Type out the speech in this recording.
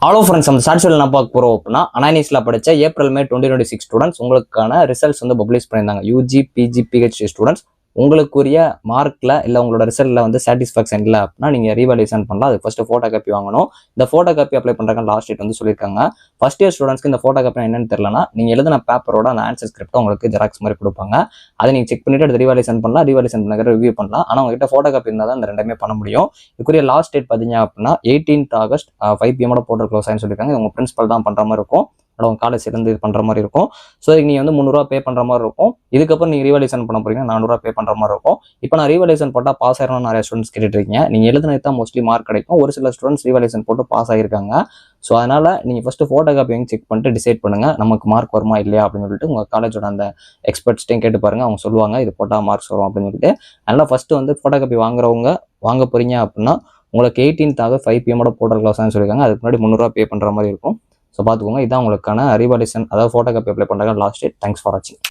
Hello friends, நம்ம சார்ட்ஸில் என்ன பார்க்க போகிறோம் அப்படின்னா, அனானிஸில் படித்த ஏப்ரல் மே 2026 ஸ்டூடெண்ட்ஸ் உங்களுக்கான ரிசல்ட்ஸ் வந்து பப்ளிஷ் பண்ணியிருந்தாங்க. யூஜி பிஜி பிஹெச்டி ஸ்டூடெண்ட்ஸ் உங்களுக்குரிய மார்க்கில் இல்லை உங்களோட ரிசல்ட்டில் வந்து சாட்டிஸ்ஃபேக்ஷன் இல்லை அப்படின்னா நீங்கள் ரீவாலுவேஷன் பண்ணலாம். அது ஃபஸ்ட்டு ஃபோட்டோ காப்பி வாங்கணும். இந்த ஃபோட்டோ காப்பி அப்ளை பண்ணுறாங்க லாஸ்ட் டேட் வந்து சொல்லியிருக்காங்க. ஃபஸ்ட் இயர் ஸ்டூடெண்ட்ஸ்க்கு இந்த ஃபோட்டோ காப்பி என்னன்னு தெரியலனா நீங்கள் எழுதின பேப்பரோட அந்த ஆன்சர் ஸ்கிரிப்ட் உங்களுக்கு ஜெராக்ஸ் மாதிரி கொடுப்பாங்க. அதை நீங்கள் செக் பண்ணிட்டு அடுத்து ரீவாலுவேஷன் பண்ணலாம். ரீவாலுவேஷன் பண்ண ரிவ்யூ பண்ணலாம். ஆனால் உங்ககிட்ட ஃபோட்டோ காப்பி இருந்தால் தான் இந்த ரெண்டுமே பண்ண முடியும். இதுக்குரிய லாஸ்ட் டேட் பார்த்தீங்க அப்படின்னா 18th August 5 PM portal close ஆகின்னு சொல்லியிருக்காங்க. உங்கள் பிரின்சிபல் தான் பண்ணுற மாதிரி இருக்கும். உங்கள் காலேஜ்லேருந்து இது பண்ணுற மாதிரி இருக்கும். ஸோ இதுக்கு நீங்கள் வந்து 300 பே பண்ணுற மாதிரி இருக்கும். இதுக்கப்புறம் நீங்கள் ரீவாலுவேஷன் பண்ண போறீங்கன்னா 400 பே பண்ணுற மாதிரி இருக்கும். இப்போ நான் ரீவாலுவேஷன் போட்டால் பாஸ் ஆயிரணும்னு நிறைய ஸ்டூடெண்ட்ஸ் கேட்டுட்டு இருக்கீங்க. நீங்கள் எழுதுனது தான் மோஸ்ட்லி மார்க் கிடைக்கும். ஒரு சில ஸ்டூடெண்ட்ஸ் ரீவாலுவேஷன் போட்டு பாஸ் ஆகிருக்காங்க. ஸோ அதனால் நீங்கள் ஃபஸ்ட்டு ஃபோட்டோ காப்பி வாங்கி செக் பண்ணிட்டு டிசைட் பண்ணுங்கள் நமக்கு மார்க் வருமா இல்லையா அப்படின்னு சொல்லிட்டு உங்கள் காலேஜோட அந்த எக்ஸ்பர்ட்ஸ்ட்டையும் கேட்டு பாருங்கள். அவங்க சொல்லுவாங்க இது போட்டால் மார்க்ஸ் வரும் அப்படின்னு சொல்லிட்டு. அதனால் ஃபஸ்ட்டு வந்து ஃபோட்டோ காப்பி வாங்க போகிறீங்க அப்படின்னா உங்களுக்கு 18th August 5 PM portal close ஆகுன்னு சொல்லியிருக்காங்க. அதுக்கு முன்னாடி 300 பே பண்ணுற மாதிரி இருக்கும். ஸோ பார்த்துக்கோங்க. இதான் உங்களுக்கான ரீவாலுவேஷன், அதாவது ஃபோட்டோ காப்பி அப்ளை பண்ணுறாங்க லாஸ்ட் டேட். தேங்க்ஸ் ஃபார் வாட்சிங்.